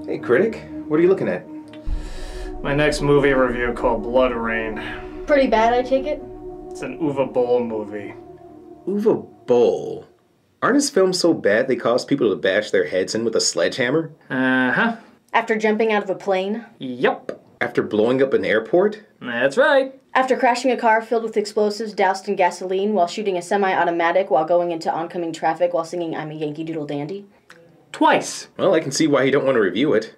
Hey, Critic, what are you looking at? My next movie review called Bloodrayne. Pretty bad, I take it? It's an Uwe Boll movie. Uwe Boll? Aren't his films so bad they cause people to bash their heads in with a sledgehammer? Uh-huh. After jumping out of a plane? Yup. After blowing up an airport? That's right. After crashing a car filled with explosives doused in gasoline while shooting a semi-automatic while going into oncoming traffic while singing I'm a Yankee Doodle Dandy? Twice. Well, I can see why you don't want to review it.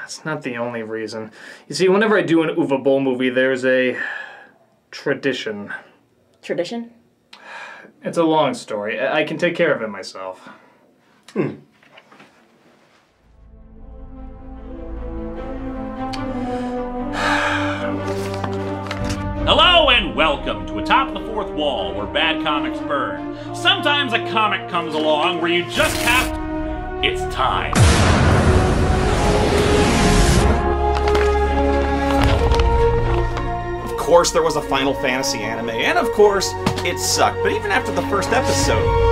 That's not the only reason. You see, whenever I do an Uwe Boll movie, there's a tradition. Tradition? It's a long story. I can take care of it myself. Hello and welcome to Atop the Fourth Wall, where bad comics burn. Sometimes a comic comes along where you just have to... It's time. Of course there was a Final Fantasy anime, and of course it sucked, but even after the first episode...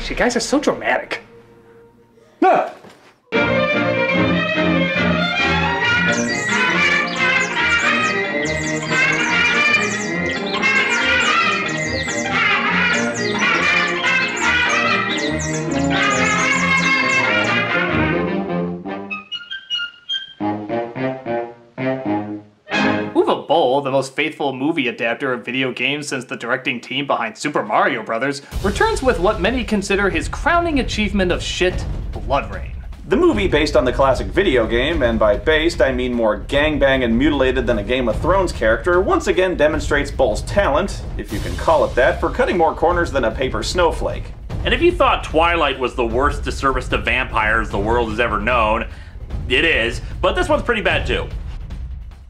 You guys are so dramatic. Ah! Uwe Boll, the most faithful movie adapter of video games since the directing team behind Super Mario Bros., returns with what many consider his crowning achievement of shit, Bloodrayne. The movie, based on the classic video game, and by based I mean more gangbang and mutilated than a Game of Thrones character, once again demonstrates Boll's talent, if you can call it that, for cutting more corners than a paper snowflake. And if you thought Twilight was the worst disservice to vampires the world has ever known, it is, but this one's pretty bad too.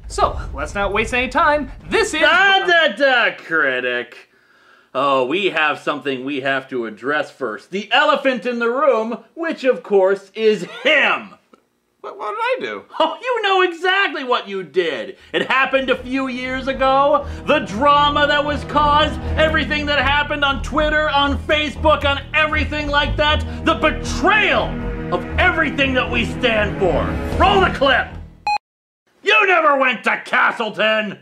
So, let's not waste any time. This is... Critic. Oh, we have something we have to address first. The elephant in the room, which of course is him. What did I do? Oh, you know exactly what you did. It happened a few years ago. The drama that was caused, everything that happened on Twitter, on Facebook, on everything like that. The betrayal of everything that we stand for. Roll the clip. You never went to Castleton!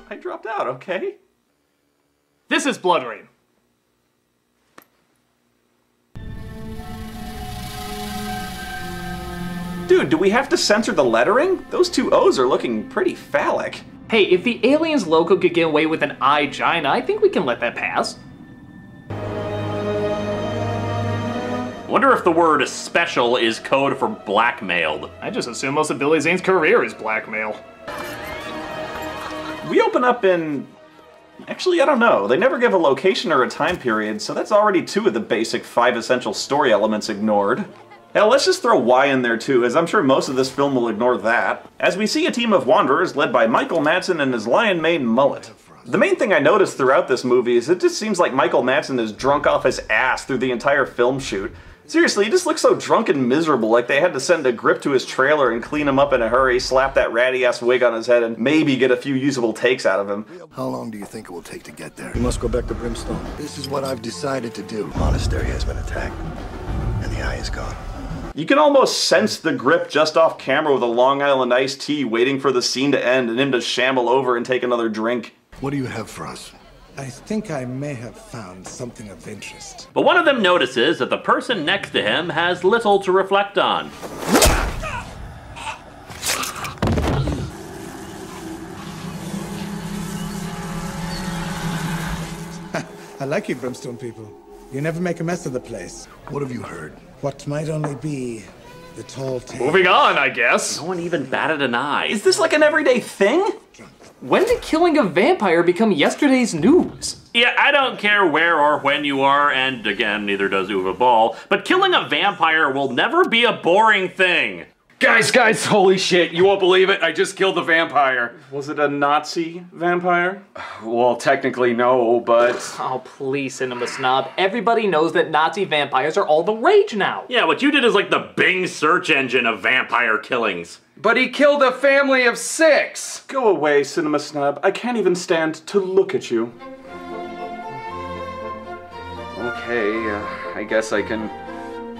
I dropped out, okay? This is Bloodrayne. Dude, do we have to censor the lettering? Those two O's are looking pretty phallic. Hey, if the aliens logo could get away with an I-gina, I think we can let that pass. Wonder if the word special is code for blackmailed. I just assume most of Billy Zane's career is blackmail. We open up in... Actually, I don't know. They never give a location or a time period, so that's already 2 of the basic 5 essential story elements ignored. Hell, let's just throw Y in there too, as I'm sure most of this film will ignore that. As we see a team of wanderers led by Michael Madsen and his lion mane mullet. The main thing I noticed throughout this movie is it just seems like Michael Madsen is drunk off his ass through the entire film shoot. Seriously, he just looks so drunk and miserable, like they had to send a grip to his trailer and clean him up in a hurry, slap that ratty-ass wig on his head, and maybe get a few usable takes out of him. How long do you think it will take to get there? We must go back to Brimstone. This is what I've decided to do. The monastery has been attacked, and the eye is gone. You can almost sense the grip just off camera with a Long Island iced tea waiting for the scene to end and him to shamble over and take another drink. What do you have for us? I think I may have found something of interest. But one of them notices that the person next to him has little to reflect on. I like you Brimstone people. You never make a mess of the place. What have you heard? What might only be the tall tale. Moving on, I guess. No one even batted an eye. Is this like an everyday thing? When did killing a vampire become yesterday's news? Yeah, I don't care where or when you are, and again, neither does Uwe Ball, but killing a vampire will never be a boring thing. Guys, holy shit, you won't believe it, I just killed a vampire. Was it a Nazi vampire? Well, technically no, but... Oh, please, Cinema Snob. Everybody knows that Nazi vampires are all the rage now. Yeah, what you did is like the Bing search engine of vampire killings. But he killed a family of 6! Go away, Cinema Snob. I can't even stand to look at you. Okay, I guess I can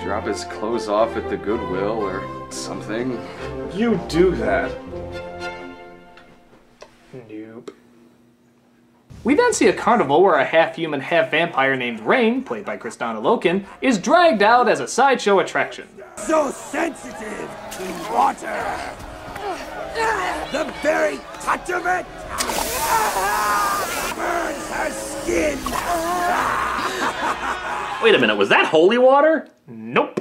drop his clothes off at the Goodwill or something. You do that. Nope. We then see a carnival where a half-human, half-vampire named Rain, played by Kristana Loken, is dragged out as a sideshow attraction. So sensitive to water. The very touch of it burns her skin. Wait a minute, was that holy water? Nope.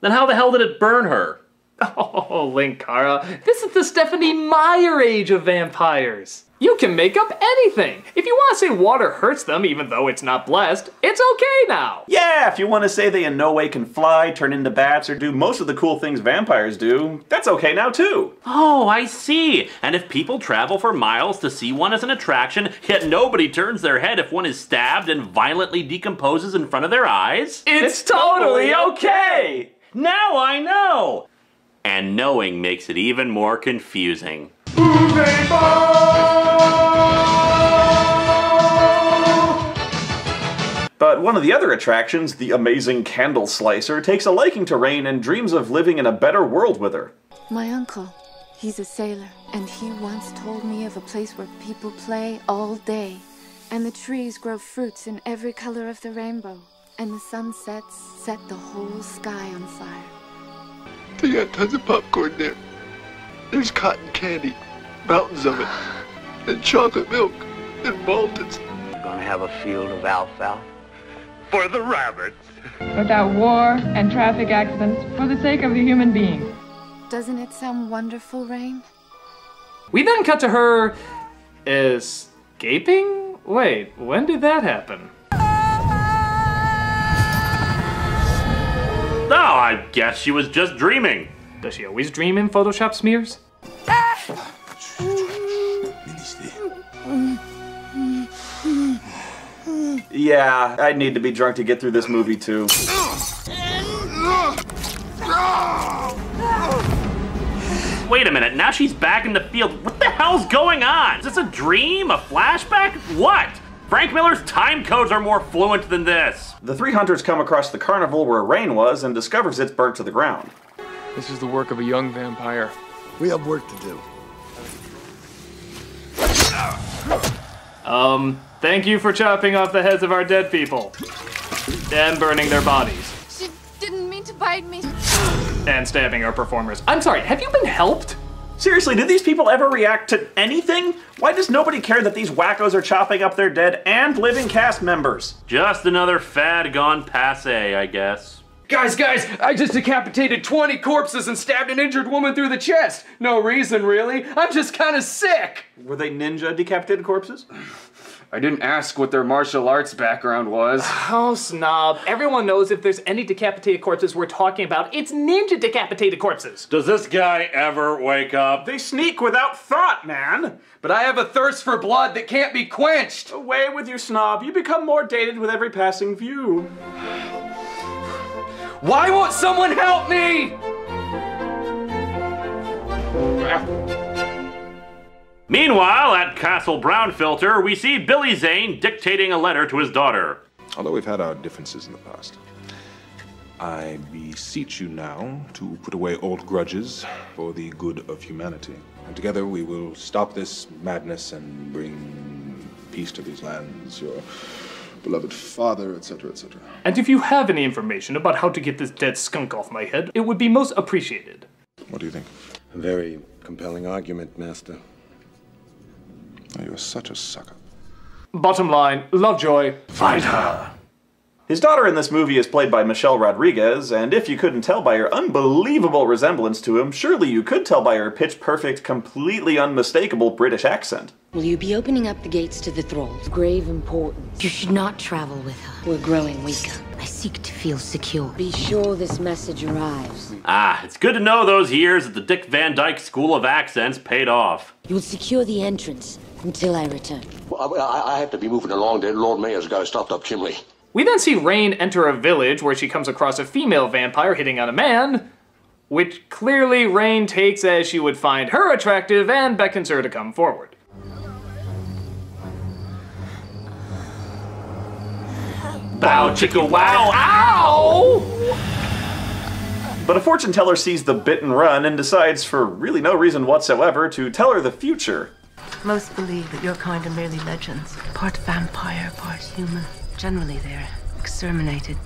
Then how the hell did it burn her? Oh, Linkara, this is the Stephanie Meyer age of vampires. You can make up anything. If you want to say water hurts them even though it's not blessed, it's okay now. Yeah, if you want to say they in no way can fly, turn into bats, or do most of the cool things vampires do, that's okay now too. Oh, I see. And if people travel for miles to see one as an attraction, yet nobody turns their head if one is stabbed and violently decomposes in front of their eyes? It's totally okay. Now I know! And knowing makes it even more confusing. But one of the other attractions, the amazing Candle Slicer, takes a liking to Rain and dreams of living in a better world with her. My uncle, he's a sailor, and he once told me of a place where people play all day, and the trees grow fruits in every color of the rainbow, and the sunsets set the whole sky on fire. They got tons of popcorn there. There's cotton candy, mountains of it, and chocolate milk, and Maltons. We're gonna have a field of alfalfa for the rabbits. Without war and traffic accidents, for the sake of the human being. Doesn't it sound wonderful, Rain? We then cut to her escaping? Wait, when did that happen? Oh, I guess she was just dreaming. Does she always dream in Photoshop smears? Yeah, I'd need to be drunk to get through this movie too. Wait a minute, now she's back in the field. What the hell's going on? Is this a dream? A flashback? What? Frank Miller's time codes are more fluent than this. The three hunters come across the carnival where Rain was and discovers it's burnt to the ground. This is the work of a young vampire. We have work to do. Thank you for chopping off the heads of our dead people. And burning their bodies. She didn't mean to bite me. And stabbing our performers. I'm sorry, have you been helped? Seriously, do these people ever react to anything? Why does nobody care that these wackos are chopping up their dead and living cast members? Just another fad gone passe, I guess. Guys, I just decapitated 20 corpses and stabbed an injured woman through the chest. No reason, really. I'm just kind of sick. Were they ninja decapitated corpses? I didn't ask what their martial arts background was. Oh, Snob. Everyone knows if there's any decapitated corpses we're talking about, it's ninja decapitated corpses. Does this guy ever wake up? They sneak without thought, man. But I have a thirst for blood that can't be quenched. Away with you, Snob. You become more dated with every passing view. Why won't someone help me? Meanwhile, at Castle Brownfilter, we see Billy Zane dictating a letter to his daughter. Although we've had our differences in the past, I beseech you now to put away old grudges for the good of humanity. And together we will stop this madness and bring peace to these lands, your beloved father, etc., etc. And if you have any information about how to get this dead skunk off my head, it would be most appreciated. What do you think? A very compelling argument, Master. Oh, you're such a sucker. Bottom line, Lovejoy, fight her. His daughter in this movie is played by Michelle Rodriguez, and if you couldn't tell by her unbelievable resemblance to him, surely you could tell by her pitch-perfect, completely unmistakable British accent. Will you be opening up the gates to the thralls? Grave importance. You should not travel with her. We're growing weaker. I seek to feel secure. Be sure this message arrives. Ah, it's good to know those years at the Dick Van Dyke School of Accents paid off. You will secure the entrance until I return. Well, I have to be moving along. The Lord Mayor's got a stopped-up chimney. We then see Rain enter a village where she comes across a female vampire hitting on a man, which clearly Rain takes as she would find her attractive and beckons her to come forward. Bow chicka wow, ow! But a fortune teller sees the bit and run and decides, for really no reason whatsoever, to tell her the future. Most believe that your kind are merely legends. Part vampire, part human. Generally, they're exterminated.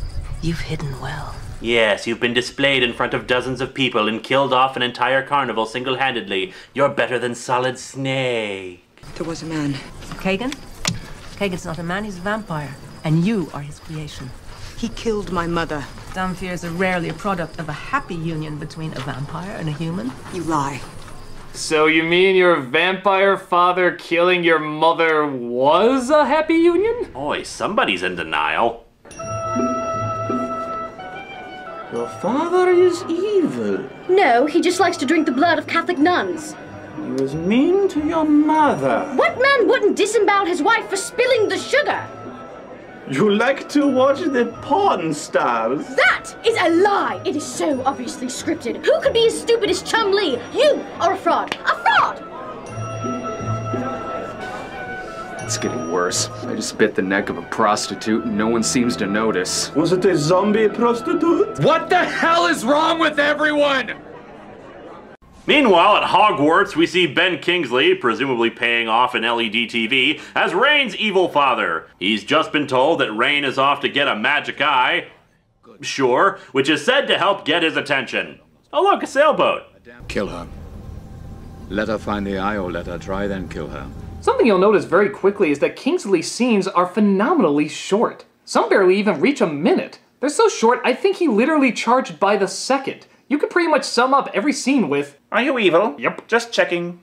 You've hidden well. Yes, you've been displayed in front of dozens of people and killed off an entire carnival single-handedly. You're better than Solid Snake. There was a man. Kagan? Kagan's not a man, he's a vampire. And you are his creation. He killed my mother. Dampiers are rarely a product of a happy union between a vampire and a human. You lie. So you mean your vampire father killing your mother was a happy union? Oi, somebody's in denial. Your father is evil. No, he just likes to drink the blood of Catholic nuns. He was mean to your mother. What man wouldn't disembowel his wife for spilling the sugar? You like to watch the porn stars. That is a lie! It is so obviously scripted. Who could be as stupid as Chum Lee? You are a fraud! A fraud! It's getting worse. I just bit the neck of a prostitute and no one seems to notice. Was it a zombie prostitute? What the hell is wrong with everyone? Meanwhile, at Hogwarts, we see Ben Kingsley, presumably paying off an LED TV, as Rain's evil father. He's just been told that Rain is off to get a magic eye, sure, which is said to help get his attention. Oh look, a sailboat. Kill her. Let her find the eye, or let her try, then kill her. Something you'll notice very quickly is that Kingsley's scenes are phenomenally short. Some barely even reach a minute. They're so short, I think he literally charged by the second. You could pretty much sum up every scene with, "Are you evil? Yep. Just checking."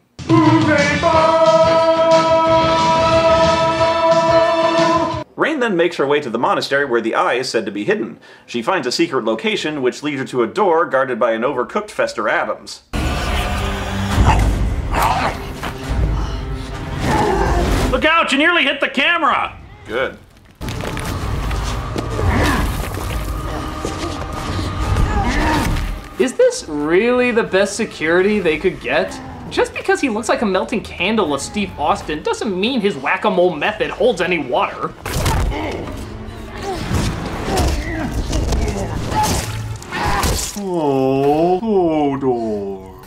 Rain then makes her way to the monastery where the eye is said to be hidden. She finds a secret location which leads her to a door guarded by an overcooked Fester Adams. Look out, you nearly hit the camera! Good. Is this really the best security they could get? Just because he looks like a melting candle of Steve Austin doesn't mean his whack-a-mole method holds any water. Oh, door.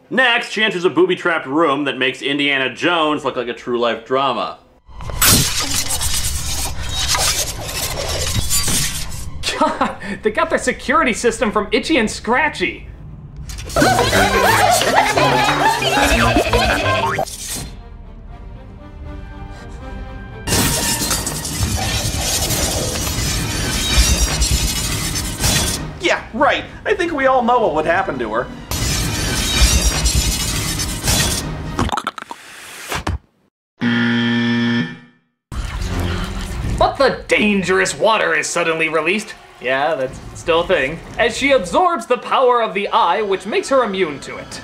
Next, she enters a booby-trapped room that makes Indiana Jones look like a true-life drama. God, they got their security system from Itchy and Scratchy. Yeah, right. I think we all know what would happen to her. But the dangerous water is suddenly released. Yeah, that's still a thing. As she absorbs the power of the eye, which makes her immune to it.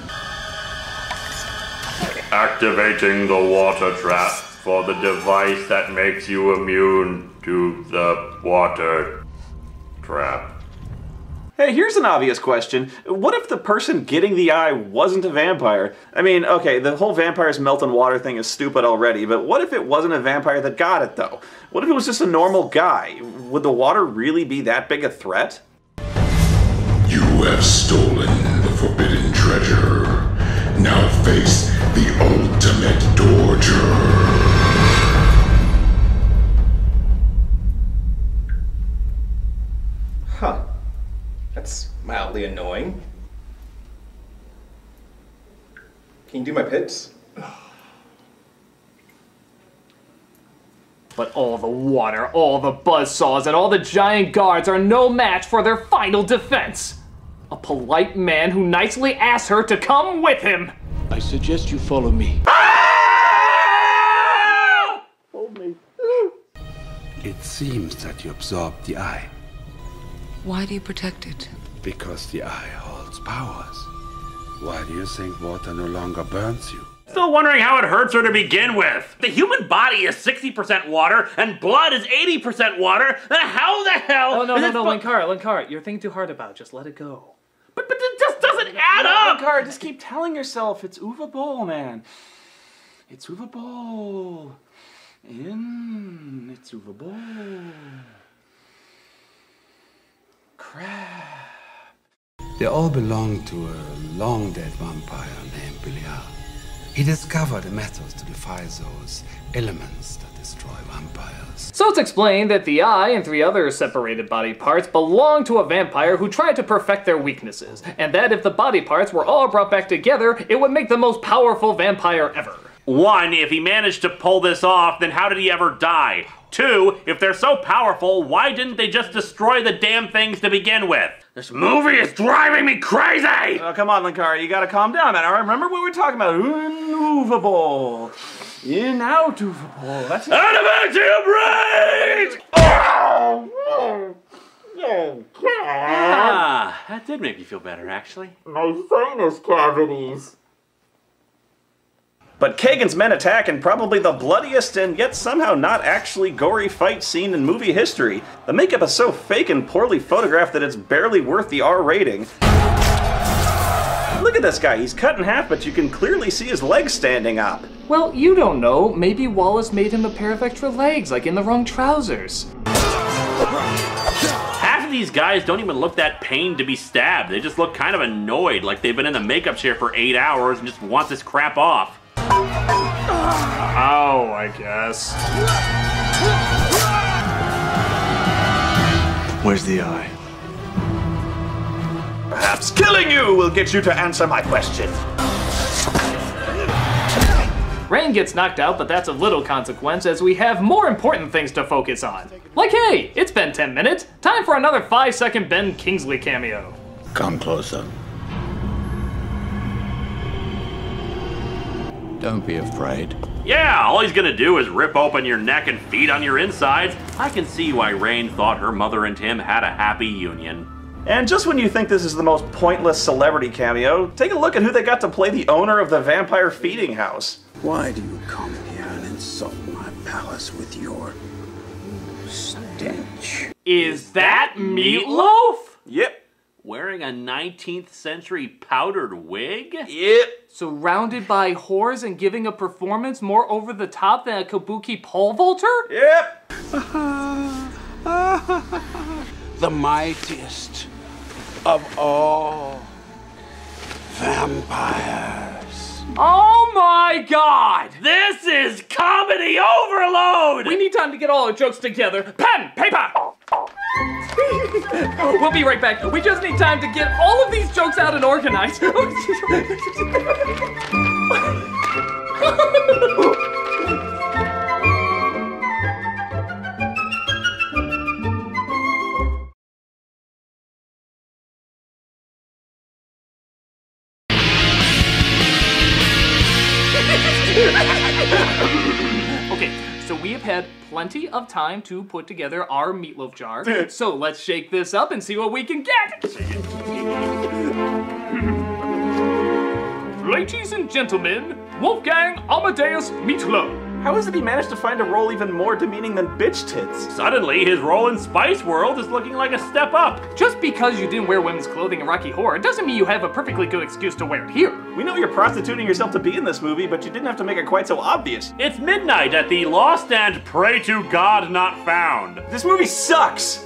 Activating the water trap for the device that makes you immune to the water trap. Hey, here's an obvious question. What if the person getting the eye wasn't a vampire? I mean, okay, the whole vampires melt in water thing is stupid already, but what if it wasn't a vampire that got it, though? What if it was just a normal guy? Would the water really be that big a threat? You have stolen the forbidden treasure. Now face the ultimate torture. Huh. That's mildly annoying. Can you do my pits? But all the water, all the buzzsaws, and all the giant guards are no match for their final defense. A polite man who nicely asks her to come with him. I suggest you follow me. Hold me. It seems that you absorbed the eye. Why do you protect it? Because the eye holds powers. Why do you think water no longer burns you? Still wondering how it hurts her to begin with. The human body is 60% water and blood is 80% water. Then how the hell? Oh, no, Linkara, you're thinking too hard about it. Just let it go. But it just doesn't add up! Linkara, just keep telling yourself it's Uwe Boll, man. It's Uwe Boll. It's Uwe Boll. Crap. They all belong to a long-dead vampire named Belial. He discovered a method to defy those elements that destroy vampires. So it's explained that the eye and 3 other separated body parts belong to a vampire who tried to perfect their weaknesses, and that if the body parts were all brought back together, it would make the most powerful vampire ever. 1, if he managed to pull this off, then how did he ever die? 2, if they're so powerful, why didn't they just destroy the damn things to begin with? This movie is driving me crazy! Oh, come on, Linkara, you gotta calm down, man. All right, remember what we were talking about? Uwe Boll. In, out, Uwe Boll. That's it. Out of back to your brain! Ah, that did make me feel better, actually. My sinus cavities. But Kagan's men attack in probably the bloodiest and yet somehow not actually gory fight scene in movie history. The makeup is so fake and poorly photographed that it's barely worth the R rating. Look at this guy, he's cut in half, but you can clearly see his legs standing up. Well, you don't know. Maybe Wallace made him a pair of extra legs, like in the wrong trousers. Half of these guys don't even look that pained to be stabbed. They just look kind of annoyed, like they've been in the makeup chair for 8 hours and just want this crap off. Oh, I guess. Where's the eye? Perhaps killing you will get you to answer my question. Rain gets knocked out, but that's of little consequence as we have more important things to focus on. Like, hey, it's been 10 minutes. Time for another 5-second Ben Kingsley cameo. Come closer. Don't be afraid. Yeah, all he's gonna do is rip open your neck and feed on your insides. I can see why Rain thought her mother and him had a happy union. And just when you think this is the most pointless celebrity cameo, take a look at who they got to play the owner of the vampire feeding house. Why do you come here and insult my palace with your stench? Is that Meatloaf? Yep. Wearing a 19th century powdered wig? Yep. Surrounded by whores and giving a performance more over the top than a kabuki pole vaulter? Yep. The mightiest of all vampires. Oh my god! This is comedy overload! We need time to get all our jokes together. Pen! Paper! We'll be right back. We just need time to get all of these jokes out and organized. Okay, so we have had plenty of time to put together our meatloaf jar. So let's shake this up and see what we can get. Ladies and gentlemen, Wolfgang Amadeus Meatloaf. How is it he managed to find a role even more demeaning than bitch tits? Suddenly, his role in Spice World is looking like a step up. Just because you didn't wear women's clothing in Rocky Horror doesn't mean you have a perfectly good excuse to wear it here. We know you're prostituting yourself to be in this movie, but you didn't have to make it quite so obvious. It's midnight at the Lost and Pray to God Not Found. This movie sucks!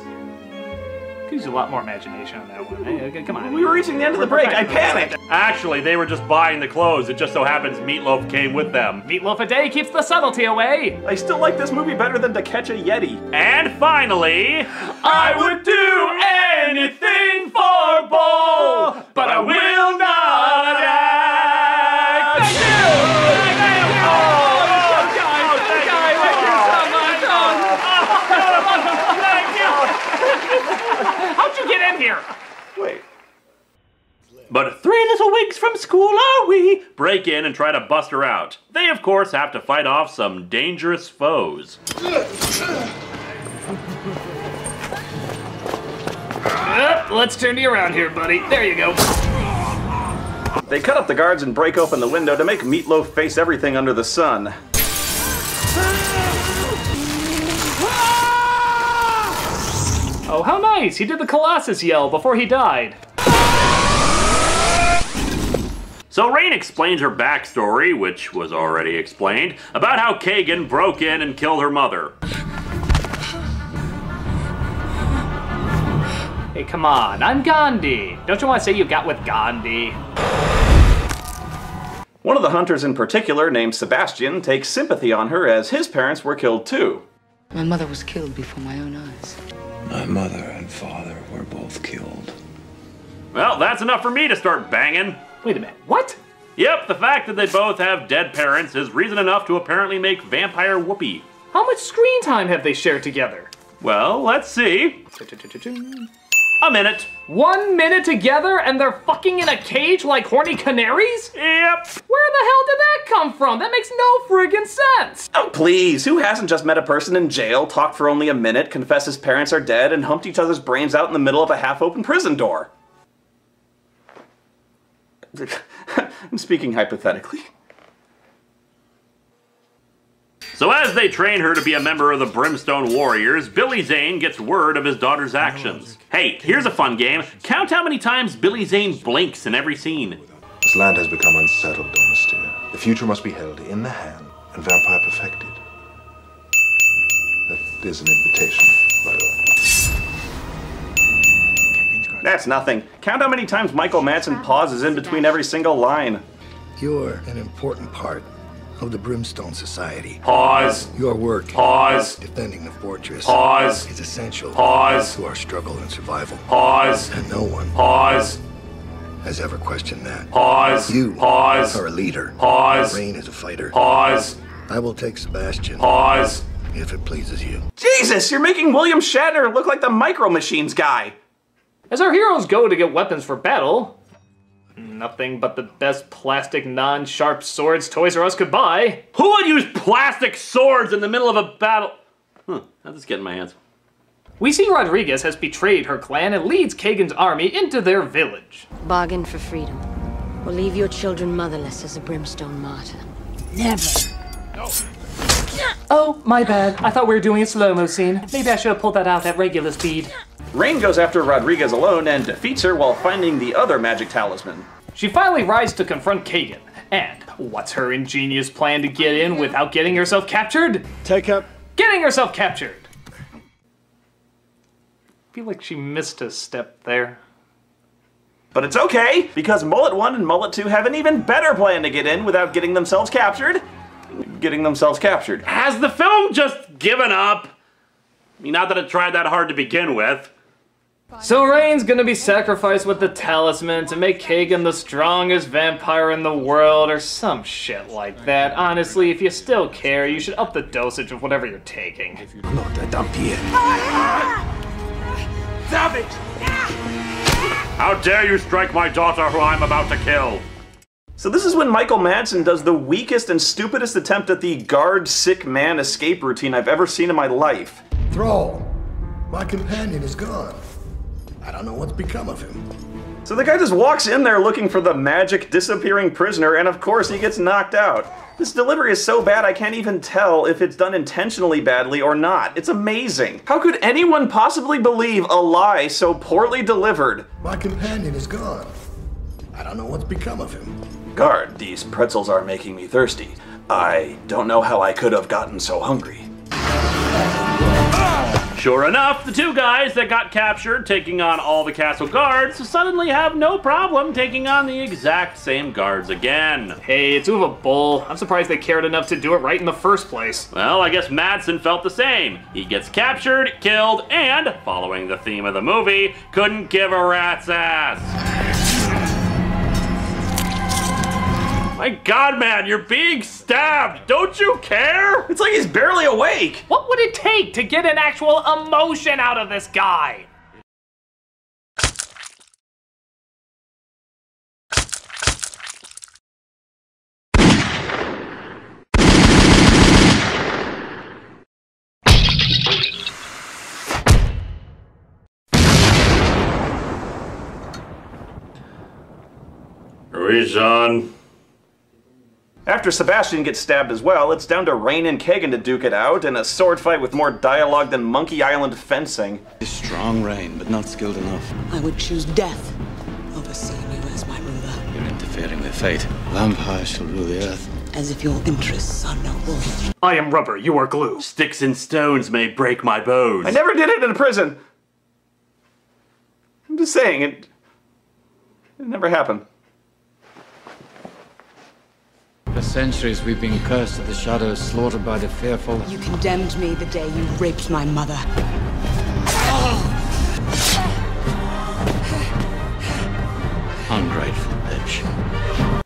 Could use a lot more imagination on that one. Hey, come on. We were reaching the end of the break. I panicked. Actually, they were just buying the clothes. It just so happens Meatloaf came with them. Meatloaf a day keeps the subtlety away. I still like this movie better than To Catch a Yeti. And finally, I would do anything for Bull, but I will not act. Thank you! But 3 little wigs from school are we? Break in and try to bust her out. They, of course, have to fight off some dangerous foes. Let's turn you around here, buddy. There you go. They cut up the guards and break open the window to make Meatloaf face everything under the sun. Oh, how nice! He did the Colossus yell before he died. So Rain explains her backstory, which was already explained, about how Kagan broke in and killed her mother. Hey, come on, I'm Gandhi. Don't you want to say you got with Gandhi? One of the hunters in particular, named Sebastian, takes sympathy on her as his parents were killed too. My mother was killed before my own eyes. My mother and father were both killed. Well, that's enough for me to start banging. Wait a minute, what? Yep, the fact that they both have dead parents is reason enough to apparently make vampire whoopee. How much screen time have they shared together? Well, let's see. A minute. 1 minute together and they're fucking in a cage like horny canaries? Yep. Where the hell did that come from? That makes no friggin' sense. Oh please, who hasn't just met a person in jail, talked for only a minute, confessed his parents are dead, and humped each other's brains out in the middle of a half-open prison door? I'm speaking hypothetically. So as they train her to be a member of the Brimstone Warriors, Billy Zane gets word of his daughter's actions. Hey, here's a fun game. Count how many times Billy Zane blinks in every scene. This land has become unsettled, Donasteer. The future must be held in the hand and vampire perfected. That is an invitation, by the way. That's nothing. Count how many times Michael Madsen pauses in between every single line. You're an important part of the Brimstone Society. Pause. Your work Pause. defending the fortress Pause. is essential Pause. to our struggle and survival. Pause. And no one Pause. has ever questioned that. Pause. You Pause. are a leader. Pause. Rain is a fighter. Pause. I will take Sebastian. Pause. If it pleases you. Jesus, you're making William Shatner look like the Micro Machines guy. As our heroes go to get weapons for battle, nothing but the best plastic non-sharp swords Toys R Us could buy. Who would use plastic swords in the middle of a battle? How'd this get in my hands? We see Rodriguez has betrayed her clan and leads Kagan's army into their village. Bargain for freedom. Or leave your children motherless as a Brimstone martyr. Never. Oh, my bad. I thought we were doing a slow-mo scene. Maybe I should have pulled that out at regular speed. Rain goes after Rodriguez alone and defeats her while finding the other magic talisman. She finally rides to confront Kagan. And what's her ingenious plan to get in without getting herself captured? Take up. Getting herself captured. I feel like she missed a step there. But it's okay, because Mullet 1 and Mullet 2 have an even better plan to get in without getting themselves captured. Has the film just given up? I mean, not that it tried that hard to begin with. So Rain's gonna be sacrificed with the talisman to make Kagan the strongest vampire in the world or some shit like that. Honestly, if you still care, you should up the dosage of whatever you're taking. Stop it! How dare you strike my daughter who I'm about to kill? So this is when Michael Madsen does the weakest and stupidest attempt at the guard sick man escape routine I've ever seen in my life. Thrall, my companion is gone. I don't know what's become of him. So the guy just walks in there looking for the magic disappearing prisoner, and of course he gets knocked out. This delivery is so bad I can't even tell if it's done intentionally badly or not. It's amazing. How could anyone possibly believe a lie so poorly delivered? My companion is gone. I don't know what's become of him. Guard, these pretzels are making me thirsty. I don't know how I could have gotten so hungry. Sure enough, the two guys that got captured taking on all the castle guards suddenly have no problem taking on the exact same guards again. Hey, it's Uwe Boll. I'm surprised they cared enough to do it right in the first place. Well, I guess Madsen felt the same. He gets captured, killed, and, following the theme of the movie, couldn't give a rat's ass. My God, man, you're being stabbed. Don't you care? It's like he's barely awake. What would it take to get an actual emotion out of this guy? Preach on. After Sebastian gets stabbed as well, it's down to Rain and Kagan to duke it out in a sword fight with more dialogue than Monkey Island fencing. Strong Rain, but not skilled enough. I would choose death over seeing you as my ruler. You're interfering with fate. Vampires shall rule the earth. As if your interests are noble. I am rubber, you are glue. Sticks and stones may break my bones. I never did it in a prison. I'm just saying, it never happened. For centuries we've been cursed to the shadows, slaughtered by the fearful. You condemned me the day you raped my mother. Ungrateful bitch.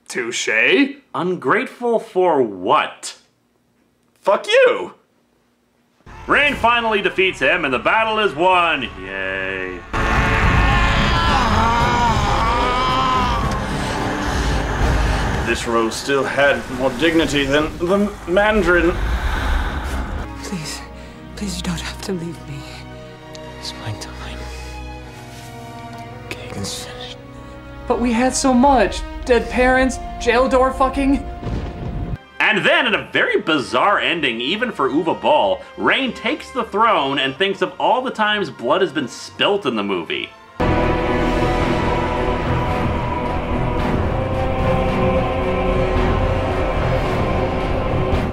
Touché. Ungrateful for what? Fuck you! Rain finally defeats him and the battle is won. Yay. This rose still had more dignity than the Mandarin. Please, you don't have to leave me. It's my time. Kagan's finished. But we had so much. Dead parents, jail door fucking. And then, in a very bizarre ending, even for Uwe Boll, Rain takes the throne and thinks of all the times blood has been spilt in the movie.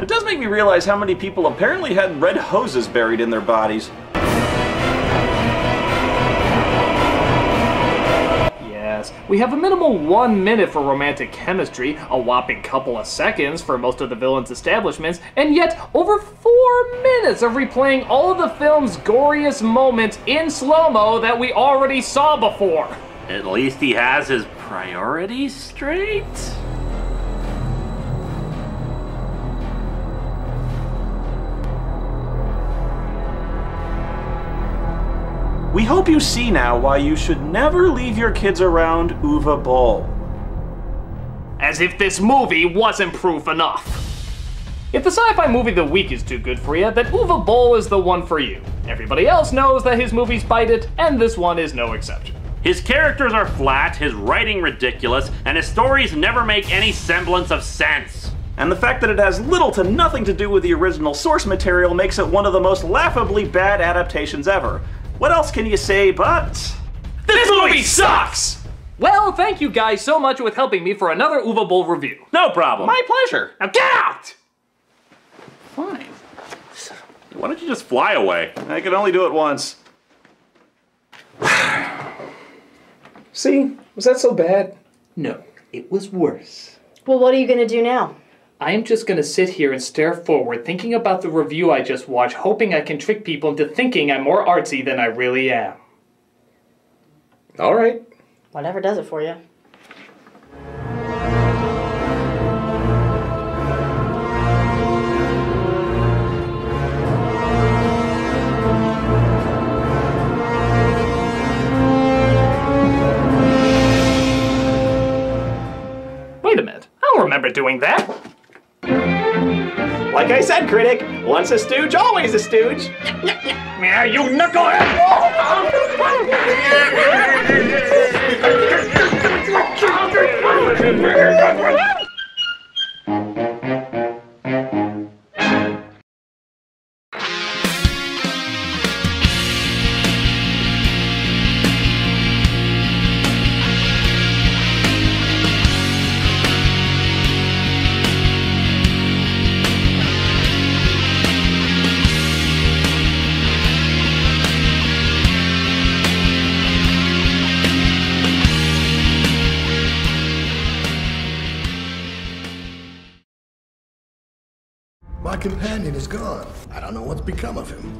It does make me realize how many people apparently had red hoses buried in their bodies. Yes, we have a minimal 1 minute for romantic chemistry, a whopping couple of seconds for most of the villain's establishments, and yet over 4 minutes of replaying all of the film's goriest moments in slow-mo that we already saw before. At least he has his priorities straight? We hope you see now why you should never leave your kids around Uwe Boll. As if this movie wasn't proof enough. If the sci-fi movie of the week is too good for you, then Uwe Boll is the one for you. Everybody else knows that his movies bite it, and this one is no exception. His characters are flat, his writing ridiculous, and his stories never make any semblance of sense. And the fact that it has little to nothing to do with the original source material makes it one of the most laughably bad adaptations ever. What else can you say but... This movie sucks! Well, thank you guys so much with helping me for another Uwe Boll review. No problem. My pleasure. Now get out! Fine. Why don't you just fly away? I can only do it once. See? Was that so bad? No, it was worse. Well, what are you gonna do now? I am just gonna sit here and stare forward, thinking about the review I just watched, hoping I can trick people into thinking I'm more artsy than I really am. All right. Whatever does it for you. Wait a minute, I don't remember doing that. Like I said, Critic, once a stooge, always a stooge. Yeah, you knucklehead! My companion is gone. I don't know what's become of him.